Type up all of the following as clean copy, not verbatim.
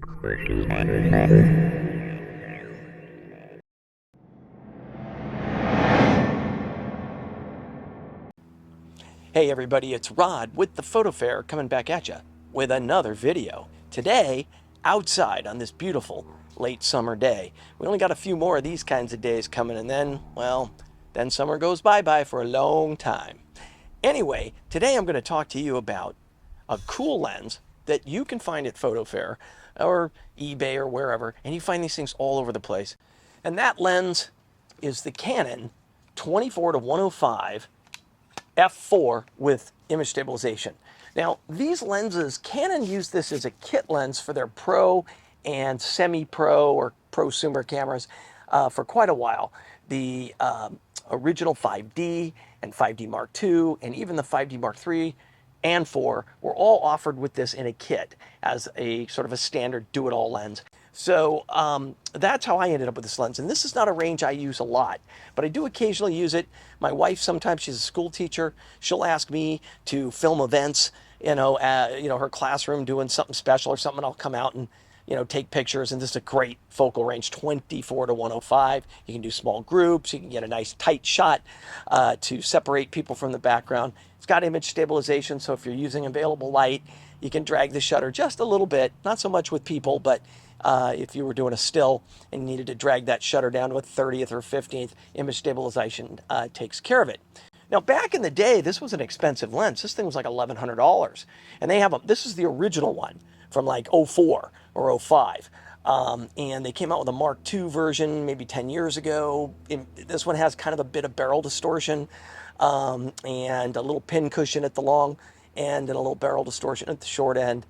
Hey everybody, it's Rod with the PhotoFair coming back at you with another video. Today, outside on this beautiful late summer day. We only got a few more of these kinds of days coming, and then, well, then summer goes bye-bye for a long time. Anyway, today I'm going to talk to you about a cool lens that you can find at PhotoFair or eBay or wherever, and you find these things all over the place. And that lens is the Canon 24 to 105 f4 with image stabilization. Now, these lenses, Canon used this as a kit lens for their pro and semi-pro or prosumer cameras for quite a while. The original 5D and 5D Mark II and even the 5D Mark III and 4 were all offered with this in a kit as a sort of a standard do-it-all lens. So that's how I ended up with this lens. And this is not a range I use a lot, but I do occasionally use it. My wife, sometimes she's a school teacher. She'll ask me to film events, her classroom doing something special or something. I'll come out and, take pictures. And this is a great focal range, 24 to 105. You can do small groups. You can get a nice tight shot to separate people from the background. It's got image stabilization, so if you're using available light, you can drag the shutter just a little bit, not so much with people, but if you were doing a still and needed to drag that shutter down to a 30th or 15th, image stabilization takes care of it. Now, back in the day, this was an expensive lens. This thing was like $1,100. And they have this is the original one from like '04 or '05. And they came out with a Mark II version maybe 10 years ago. This one has kind of a bit of barrel distortion and a little pin cushion at the long end and a little barrel distortion at the short end.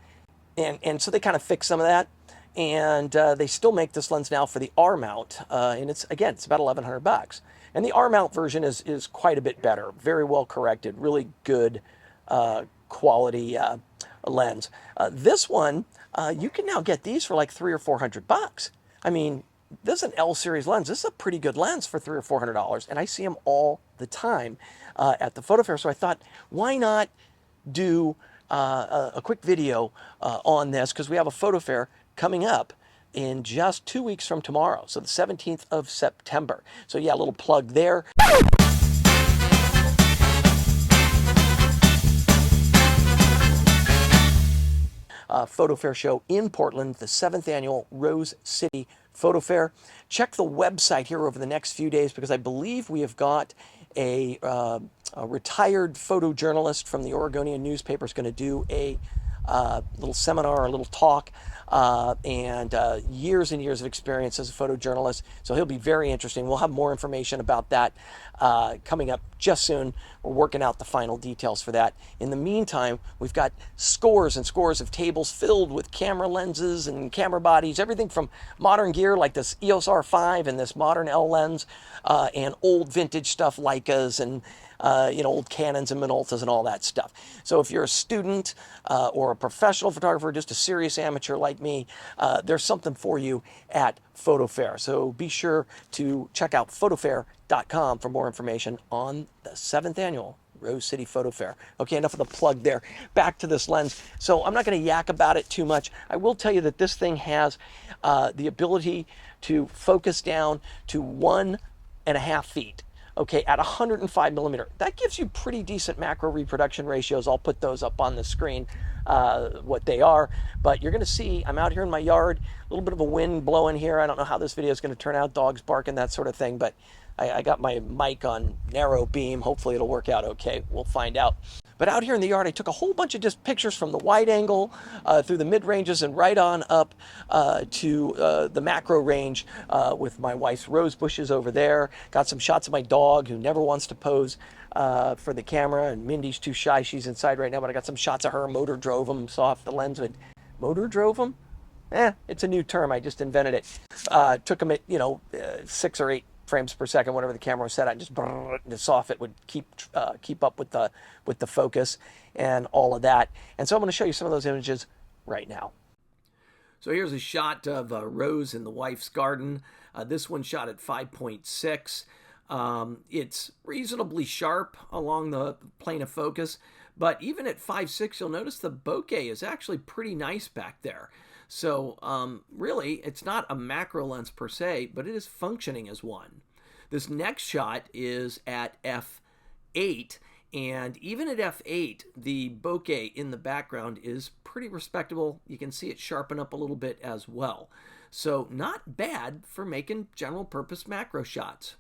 And so they kind of fixed some of that. And they still make this lens now for the R mount, and it's about $1,100. And the R mount version is quite a bit better, very well corrected, really good quality lens. This one, you can now get these for like $300 or $400. I mean, this is an L series lens. This is a pretty good lens for $300 or $400, and I see them all the time at the PhotoFair. So I thought, why not do a quick video on this, because we have a PhotoFair coming up in just 2 weeks from tomorrow, so the 17th of September. So yeah, a little plug there. PhotoFair show in Portland, the 7th annual Rose City Photo Fair. Check the website here over the next few days, because I believe we have got a retired photojournalist from the Oregonian newspaper is going to do a little seminar, a little talk, and years and years of experience as a photojournalist. So he'll be very interesting. We'll have more information about that coming up just soon. We're working out the final details for that. In the meantime, we've got scores and scores of tables filled with camera lenses and camera bodies, everything from modern gear like this EOS R5 and this modern L lens, and old vintage stuff, Leicas and old Canons and Minoltas and all that stuff. So if you're a student or a professional photographer, just a serious amateur like me, there's something for you at PhotoFair. So be sure to check out PhotoFair.com for more information on the 7th annual Rose City Photo Fair. Okay, enough of the plug there. Back to this lens. So I'm not going to yak about it too much. I will tell you that this thing has the ability to focus down to 1.5 feet. Okay, at 105 millimeter. That gives you pretty decent macro reproduction ratios. I'll put those up on the screen, what they are. But you're going to see, I'm out here in my yard, a little bit of a wind blowing here. I don't know how this video is going to turn out, dogs barking, that sort of thing. But I got my mic on narrow beam. Hopefully it'll work out okay. We'll find out. But out here in the yard, I took a whole bunch of just pictures from the wide angle through the mid ranges and right on up to the macro range with my wife's rose bushes over there. Got some shots of my dog who never wants to pose for the camera, and Mindy's too shy. She's inside right now, but I got some shots of her. Motor drove them. Saw if the lens would motor drove them. It's a new term. I just invented it. Took them at 6 or 8 frames per second, whatever the camera was set at, just saw if it would keep up with the focus and all of that. And so I'm going to show you some of those images right now. So here's a shot of Rose in the wife's garden. This one shot at 5.6. It's reasonably sharp along the plane of focus, but even at 5.6, you'll notice the bokeh is actually pretty nice back there. So really, it's not a macro lens per se, but it is functioning as one. This next shot is at f8, and even at f8, the bokeh in the background is pretty respectable. You can see it sharpen up a little bit as well. So not bad for making general purpose macro shots.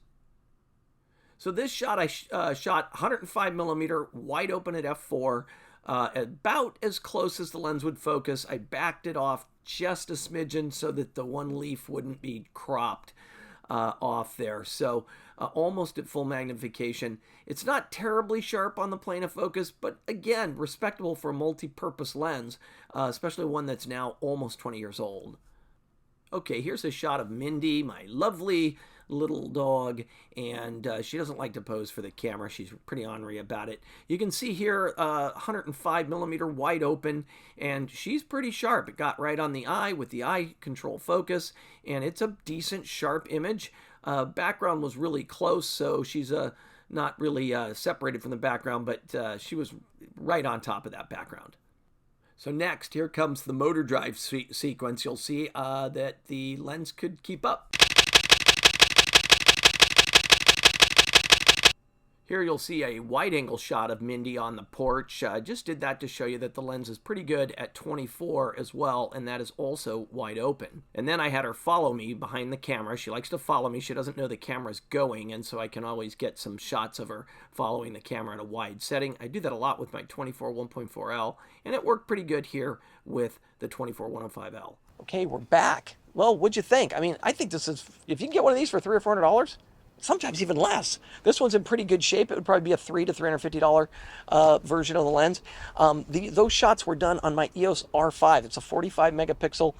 So this shot I shot 105 millimeter wide open at f4, about as close as the lens would focus. I backed it off just a smidgen so that the one leaf wouldn't be cropped off there. So almost at full magnification. It's not terribly sharp on the plane of focus, but again, respectable for a multi-purpose lens, especially one that's now almost 20 years old. Okay, here's a shot of Mindy, my lovely little dog, and she doesn't like to pose for the camera. She's pretty ornery about it. You can see here 105 millimeter wide open, and she's pretty sharp. It got right on the eye with the eye control focus, and it's a decent sharp image. Background was really close, so she's not really separated from the background, but she was right on top of that background. So next, here comes the motor drive sequence. You'll see that the lens could keep up. Here you'll see a wide-angle shot of Mindy on the porch. I just did that to show you that the lens is pretty good at 24 as well, and that is also wide open. And then I had her follow me behind the camera. She likes to follow me. She doesn't know the camera's going, and so I can always get some shots of her following the camera in a wide setting. I do that a lot with my 24 1.4L, and it worked pretty good here with the 24 105L. Okay, we're back. Well, what'd you think? I mean, I think this is, if you can get one of these for $300 or $400, sometimes even less. This one's in pretty good shape. It would probably be a $300 to $350 version of the lens. Those shots were done on my EOS R5. It's a 45 megapixel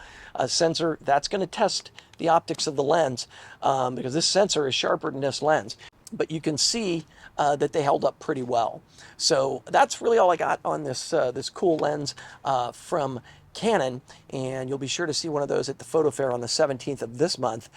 sensor. That's going to test the optics of the lens because this sensor is sharper than this lens. But you can see that they held up pretty well. So that's really all I got on this this cool lens from Canon, and you'll be sure to see one of those at the PhotoFair on the 17th of this month.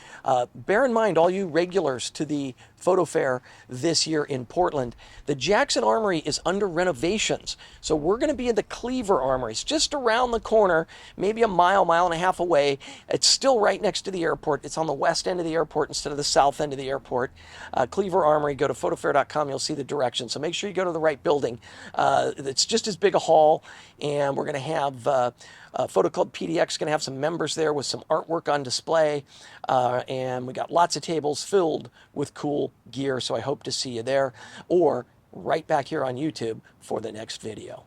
Bear in mind, all you regulars to the PhotoFair this year in Portland, the Jackson Armory is under renovations. So we're going to be in the Cleaver Armory. It's just around the corner, maybe a mile and a half away. It's still right next to the airport. It's on the west end of the airport instead of the south end of the airport. Cleaver Armory, go to photofair.com, you'll see the directions. So make sure you go to the right building. It's just as big a hall, and we're going to have Photo Club PDX going to have some members there with some artwork on display, and we got lots of tables filled with cool gear, so I hope to see you there or right back here on YouTube for the next video.